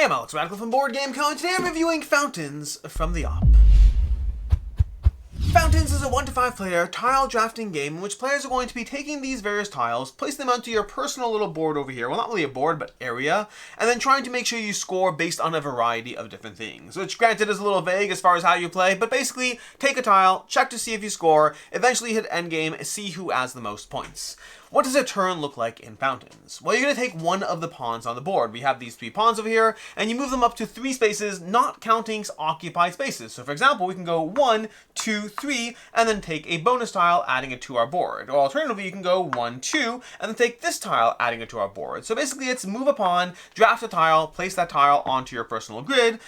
Hey, I'm Alex Radical from Board Game Co, and today I'm reviewing Fountains from the Op. Fountains is a 1 to 5 player tile drafting game in which players are going to be taking these various tiles, placing them onto your personal little board over here, well, not really a board, but area, and then trying to make sure you score based on a variety of different things, which granted is a little vague as far as how you play, but basically take a tile, check to see if you score, eventually hit endgame, see who has the most points. What does a turn look like in Fountains? Well, you're going to take one of the pawns on the board. We have these 3 pawns over here, and you move them up to 3 spaces, not counting occupied spaces. So for example, we can go 1, 2, 3, and then take a bonus tile, adding it to our board. Or alternatively, you can go 1, 2, and then take this tile, adding it to our board. So basically, it's move a pawn, draft a tile, place that tile onto your personal grid,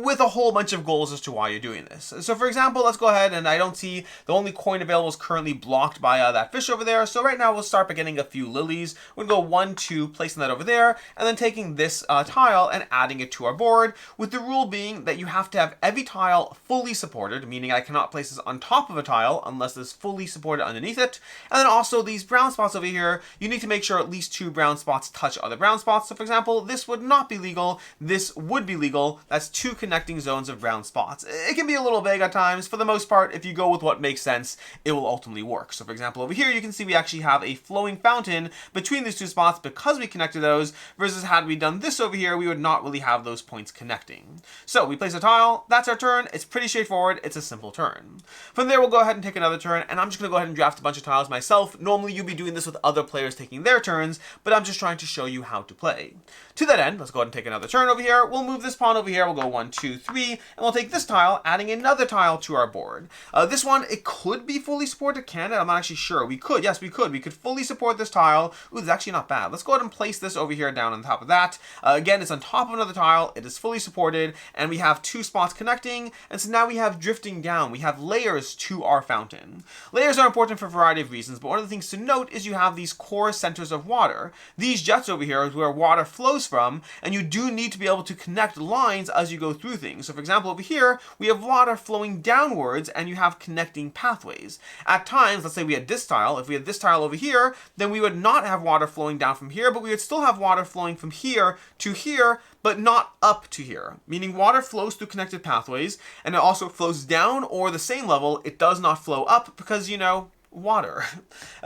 with a whole bunch of goals as to why you're doing this. So for example, let's go ahead, and I don't see the only coin available is currently blocked by that fish over there. So right now, we'll start by getting a few lilies. We're going to go 1, 2, placing that over there, and then taking this tile and adding it to our board, with the rule being that you have to have every tile fully supported, meaning I cannot place this on top of a tile unless it's fully supported underneath it. And then also these brown spots over here, you need to make sure at least 2 brown spots touch other brown spots. So for example, this would not be legal, this would be legal. That's 2 connecting zones of brown spots. It can be a little vague at times. For the most part, if you go with what makes sense, it will ultimately work. So for example, over here, you can see we actually have a flowing fountain between these 2 spots because we connected those, versus had we done this over here, we would not really have those points connecting. So we place a tile, that's our turn. It's pretty straightforward. It's a simple turn. From there, we'll go ahead and take another turn, and I'm just going to go ahead and draft a bunch of tiles myself. Normally, you'd be doing this with other players taking their turns, but I'm just trying to show you how to play. To that end, let's go ahead and take another turn over here. We'll move this pawn over here. We'll go 1, 2, 3, and we'll take this tile, adding another tile to our board. This one, it could be fully supported, can it? I'm not actually sure. We could. Yes, we could. We could fully support this tile. Ooh, it's actually not bad. Let's go ahead and place this over here down on top of that. Again, it's on top of another tile. It is fully supported, and we have 2 spots connecting, and so now we have drifting down. We have layers to our fountain. Layers are important for a variety of reasons, but one of the things to note is you have these core centers of water. These jets over here is where water flows from, and you do need to be able to connect lines as you go through things. So for example, over here, we have water flowing downwards, and you have connecting pathways. At times, let's say we had this tile. If we had this tile over here, then we would not have water flowing down from here, but we would still have water flowing from here to here, but not up to here, meaning water flows through connected pathways, and it also flows down or the same level. It does not flow up because, you know, water.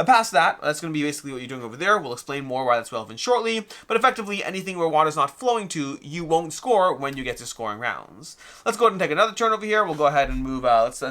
Past that, that's going to be basically what you're doing over there. We'll explain more why that's relevant shortly, but effectively anything where water's not flowing to, you won't score when you get to scoring rounds. Let's go ahead and take another turn over here. We'll go ahead and move, let's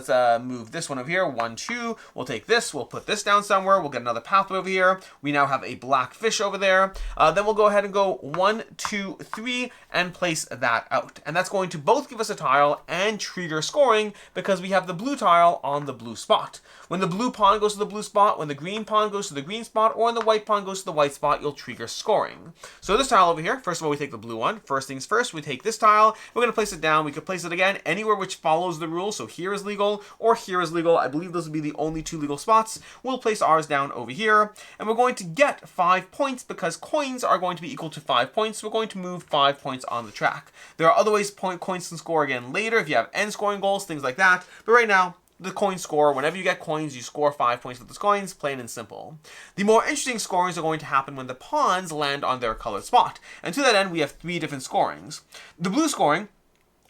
move this one over here, 1, 2. We'll take this, we'll put this down somewhere. We'll get another pathway over here. We now have a black fish over there. Then we'll go ahead and go 1, 2, 3, and place that out. And that's going to both give us a tile and trigger scoring because we have the blue tile on the blue spot. When the blue pawn goes to the blue spot, when the green pawn goes to the green spot, or when the white pawn goes to the white spot, you'll trigger scoring. So this tile over here, first of all, we take the blue one. First things first, we take this tile. We're going to place it down. We could place it again anywhere which follows the rule. So here is legal, or here is legal. I believe those would be the only 2 legal spots. We'll place ours down over here, and we're going to get 5 points because coins are going to be equal to 5 points. So we're going to move 5 points on the track. There are other ways coins can score again later if you have end scoring goals, things like that. But right now, the coin score, whenever you get coins, you score 5 points with those coins, plain and simple. The more interesting scorings are going to happen when the pawns land on their colored spot. And to that end, we have 3 different scorings. The blue scoring,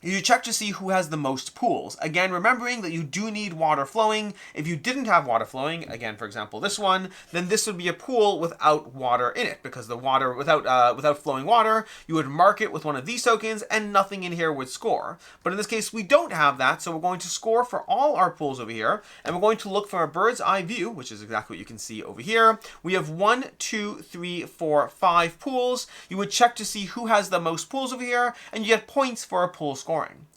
you check to see who has the most pools. Again, remembering that you do need water flowing. If you didn't have water flowing, again, for example, this one, then this would be a pool without water in it, because the water, without flowing water, you would mark it with one of these tokens and nothing in here would score. But in this case, we don't have that, so we're going to score for all our pools over here, and we're going to look from a bird's eye view, which is exactly what you can see over here. We have 1, 2, 3, 4, 5 pools. You would check to see who has the most pools over here, and you get points for a pool scoring.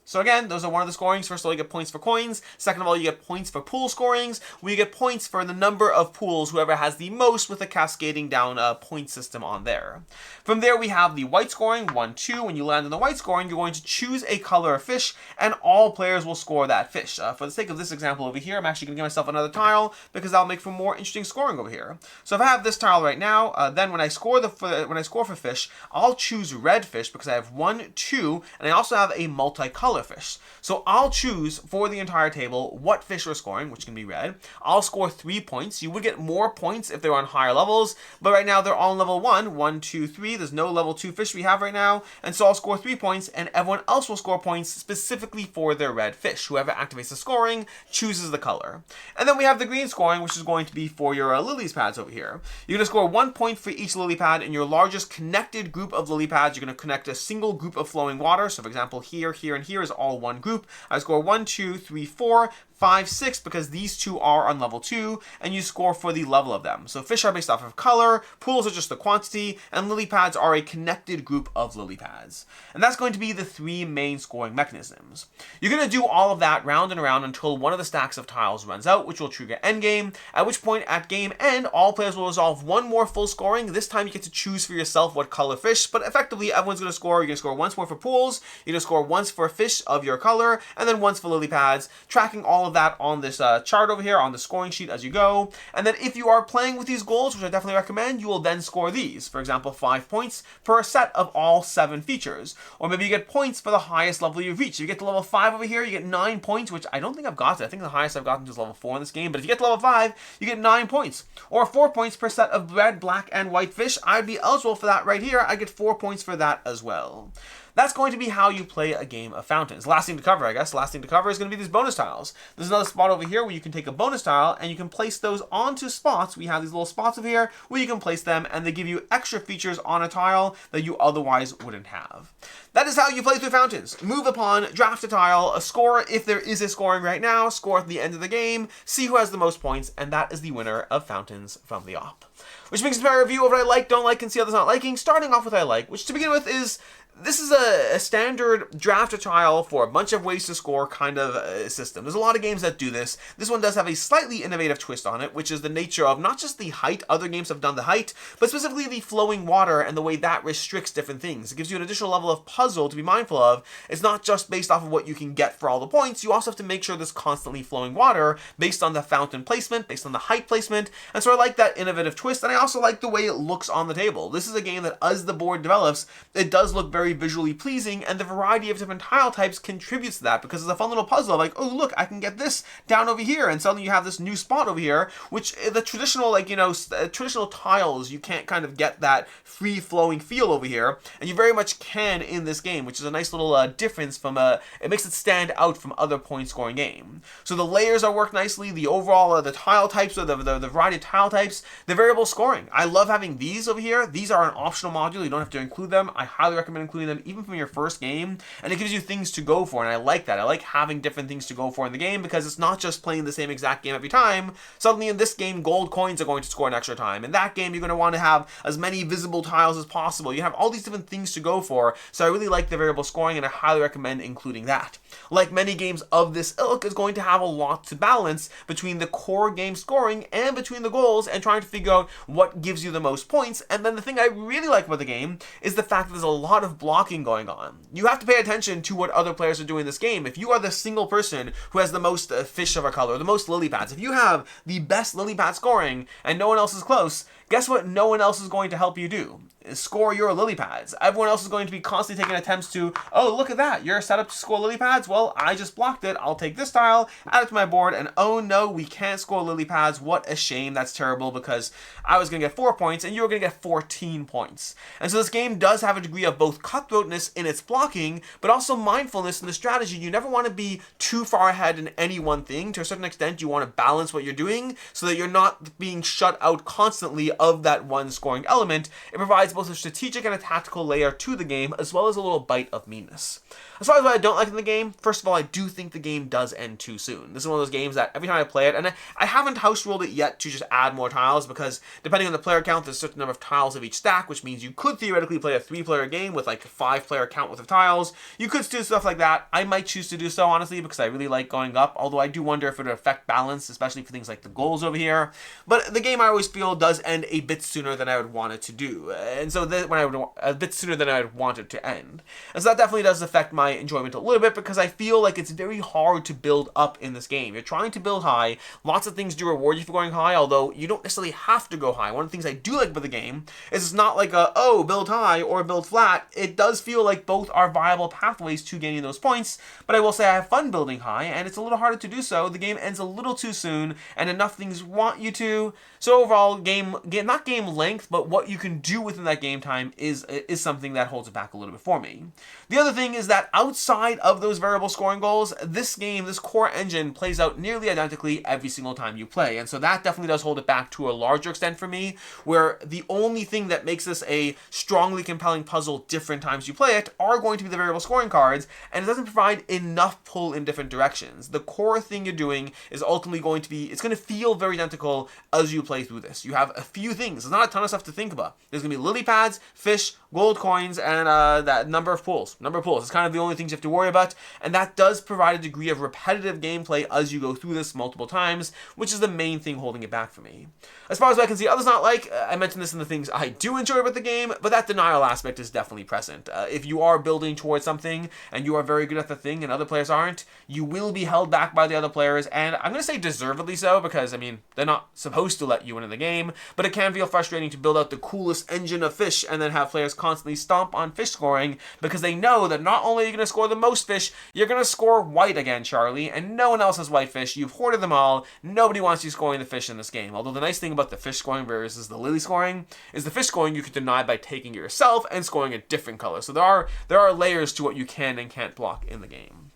So again, those are one of the scorings. First of all, you get points for coins. Second of all, you get points for pool scorings. We get points for the number of pools, whoever has the most, with a cascading down point system on there. From there, we have the white scoring, 1, 2. When you land on the white scoring, you're going to choose a color of fish, and all players will score that fish. For the sake of this example over here, I'm actually going to give myself another tile because that'll make for more interesting scoring over here. So if I have this tile right now, then when I score for fish, I'll choose red fish because I have 1, 2, and I also have a multicolor. color fish. So I'll choose for the entire table what fish we're scoring, which can be red. I'll score 3 points. You would get more points if they're on higher levels, but right now they're all on level 1. 1, 2, 3. There's no level 2 fish we have right now, and so I'll score 3 points, and everyone else will score points specifically for their red fish. Whoever activates the scoring chooses the color. And then we have the green scoring, which is going to be for your lilies pads over here. You're going to score 1 point for each lily pad. In your largest connected group of lily pads, you're going to connect a single group of flowing water. So for example, here, here, and here is all one group. I score 1, 2, 3, 4, 5, 6, because these two are on level 2, and you score for the level of them. So fish are based off of color, pools are just the quantity, and lily pads are a connected group of lily pads. And that's going to be the 3 main scoring mechanisms. You're going to do all of that round and around until one of the stacks of tiles runs out, which will trigger endgame, at which point at game end, all players will resolve 1 more full scoring. This time you get to choose for yourself what color fish, but effectively everyone's going to score. You're going to score once more for pools, you're going to score once for fish of your color, and then once for lily pads, tracking all of that on this chart over here on the scoring sheet as you go. And then if you are playing with these goals, which I definitely recommend, you will then score these. For example, 5 points per set of all 7 features. Or maybe you get points for the highest level you've reached. If you get to level 5 over here, you get 9 points, which I don't think I've got. I think the highest I've gotten is level 4 in this game. But if you get to level 5, you get 9 points. Or 4 points per set of red, black, and white fish. I'd be eligible for that right here. I get 4 points for that as well. That's going to be how you play a game of Fountains. Last thing to cover, I guess. Last thing to cover is going to be these bonus tiles. There's another spot over here where you can take a bonus tile and you can place those onto spots. We have these little spots over here where you can place them, and they give you extra features on a tile that you otherwise wouldn't have. That is how you play through Fountains. Move upon, draft a tile, a score if there is a scoring right now, score at the end of the game, see who has the most points, and that is the winner of Fountains from the op. Which brings us to my review of what I like, don't like, and see others not liking. Starting off with what I like, which to begin with is, this is a standard draft a tile for a bunch of ways to score kind of system. There's a lot of games that do this. This one does have a slightly innovative twist on it, which is the nature of not just the height, other games have done the height, but specifically the flowing water and the way that restricts different things. It gives you an additional level of puzzle to be mindful of. It's not just based off of what you can get for all the points, you also have to make sure there's constantly flowing water based on the fountain placement, based on the height placement, and so I like that innovative twist, and I also like the way it looks on the table. This is a game that as the board develops, it does look very visually pleasing, and the variety of different tile types contributes to that, because it's a fun little puzzle like, oh look, I can get this down over here, and suddenly you have this new spot over here, which the traditional, like, you know, traditional tiles, you can't kind of get that free-flowing feel over here, and you very much can in this game, which is a nice little difference from it makes it stand out from other point-scoring game. So the layers are worked nicely, the overall, the tile types, or the variety of tile types, the variable scoring. I love having these over here. These are an optional module, you don't have to include them. I highly recommend including them even from your first game, and it gives you things to go for, and I like that. I like having different things to go for in the game, because it's not just playing the same exact game every time. Suddenly in this game, gold coins are going to score an extra time. In that game, you're going to want to have as many visible tiles as possible. You have all these different things to go for, so I really like the variable scoring, and I highly recommend including that. Like many games of this ilk, is going to have a lot to balance between the core game scoring and between the goals, and trying to figure out what gives you the most points. And then the thing I really like about the game is the fact that there's a lot of blocking going on. You have to pay attention to what other players are doing in this game. If you are the single person who has the most fish of a color, the most lily pads, if you have the best lily pad scoring and no one else is close, guess what no one else is going to help you do? Score your lily pads. Everyone else is going to be constantly taking attempts to, oh, look at that, you're set up to score lily pads? Well, I just blocked it. I'll take this tile, add it to my board, and oh no, we can't score lily pads. What a shame. That's terrible, because I was going to get 4 points and you were going to get 14 points. And so this game does have a degree of both cutthroatness in its blocking, but also mindfulness in the strategy. You never want to be too far ahead in any one thing. To a certain extent, you want to balance what you're doing so that you're not being shut out constantly of that one scoring element. It provides both a strategic and a tactical layer to the game, as well as a little bite of meanness. As far as what I don't like in the game, first of all, I do think the game does end too soon. This is one of those games that every time I play it, and I haven't house ruled it yet to just add more tiles, because depending on the player count, there's a certain number of tiles of each stack, which means you could theoretically play a 3-player game with like a 5-player count worth of tiles. You could do stuff like that. I might choose to do so, honestly, because I really like going up, although I do wonder if it would affect balance, especially for things like the goals over here. But the game, I always feel, does end a bit sooner than I would want it to do, and so a bit sooner than I would want it to end. And so that definitely does affect my enjoyment a little bit, because I feel like it's very hard to build up in this game. You're trying to build high. Lots of things do reward you for going high, although you don't necessarily have to go high. One of the things I do like about the game is it's not like build high or build flat. It does feel like both are viable pathways to gaining those points, but I will say I have fun building high, and it's a little harder to do so. The game ends a little too soon, and enough things want you to. So overall, not game length, but what you can do within that game time is something that holds it back a little bit for me. The other thing is that outside of those variable scoring goals, this core engine plays out nearly identically every single time you play, and so that definitely does hold it back to a larger extent for me, where the only thing that makes this a strongly compelling puzzle different times you play it are going to be the variable scoring cards, and it doesn't provide enough pull in different directions. The core thing you're doing is ultimately going to feel very identical as you play through this. You have a few things. There's not a ton of stuff to think about. There's going to be lily pads, fish, gold coins, and that number of pulls. It's kind of the only things you have to worry about, and that does provide a degree of repetitive gameplay as you go through this multiple times, which is the main thing holding it back for me. As far as I can see, others not like, I mentioned this in the things I do enjoy about the game, but that denial aspect is definitely present. If you are building towards something, and you are very good at the thing, and other players aren't, you will be held back by the other players, and I'm going to say deservedly so, because, I mean, they're not supposed to let you into the game, but it can feel frustrating to build out the coolest engine of fish, and then have players constantly stomp on fish scoring, because they know that not only are you going to score the most fish, you're going to score white again, Charlie, and no one else has white fish. You've hoarded them all. Nobody wants you scoring the fish in this game. Although the nice thing about the fish scoring versus the lily scoring is the fish scoring you can deny by taking it yourself and scoring a different color. So there are layers to what you can and can't block in the game.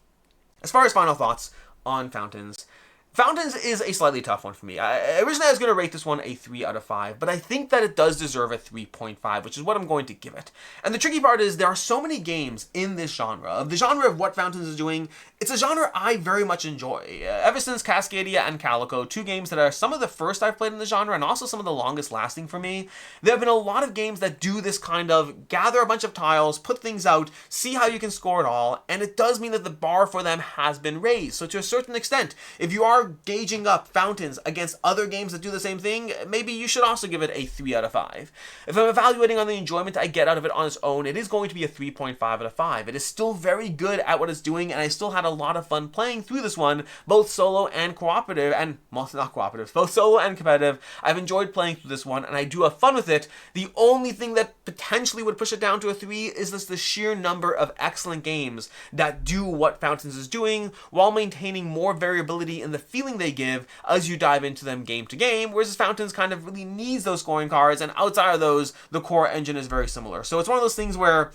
As far as final thoughts on Fountains, Fountains is a slightly tough one for me. Originally I was going to rate this one a 3 out of 5, but I think that it does deserve a 3.5, which is what I'm going to give it. And the tricky part is there are so many games in this genre. Of the genre of what Fountains is doing, it's a genre I very much enjoy. Ever since Cascadia and Calico, two games that are some of the first I've played in the genre and also some of the longest lasting for me, there have been a lot of games that do this kind of gather a bunch of tiles, put things out, see how you can score it all, and it does mean that the bar for them has been raised. So to a certain extent, if you are gauging up Fountains against other games that do the same thing, maybe you should also give it a 3 out of 5. If I'm evaluating on the enjoyment I get out of it on its own, it is going to be a 3.5 out of 5. It is still very good at what it's doing, and I still had a lot of fun playing through this one, both solo and cooperative, and, well, not cooperative, both solo and competitive. I've enjoyed playing through this one, and I do have fun with it. The only thing that potentially would push it down to a 3 is just the sheer number of excellent games that do what Fountains is doing, while maintaining more variability in the feeling they give as you dive into them game to game, whereas Fountains kind of really needs those scoring cards, and outside of those, the core engine is very similar. So it's one of those things where,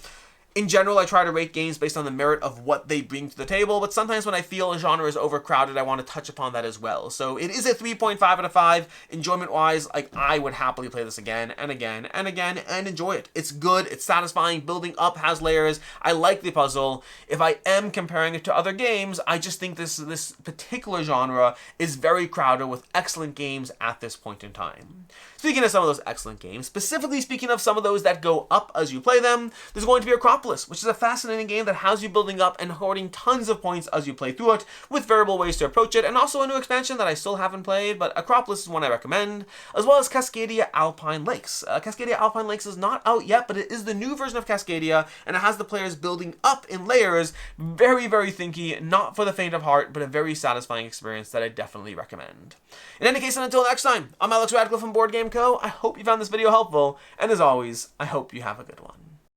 in general, I try to rate games based on the merit of what they bring to the table, but sometimes when I feel a genre is overcrowded, I want to touch upon that as well. So it is a 3.5 out of 5. Enjoyment-wise, like, I would happily play this again and again and again and enjoy it. It's good, it's satisfying, building up has layers, I like the puzzle. If I am comparing it to other games, I just think this particular genre is very crowded with excellent games at this point in time. Speaking of some of those excellent games, specifically speaking of some of those that go up as you play them, there's going to be Acropolis, which is a fascinating game that has you building up and hoarding tons of points as you play through it, with variable ways to approach it, and also a new expansion that I still haven't played, but Acropolis is one I recommend, as well as Cascadia Alpine Lakes. Cascadia Alpine Lakes is not out yet, but it is the new version of Cascadia, and it has the players building up in layers. Very, very thinky, not for the faint of heart, but a very satisfying experience that I definitely recommend. In any case, and until next time, I'm Alex Radcliffe from Board Game Co. I hope you found this video helpful, and as always, I hope you have a good one.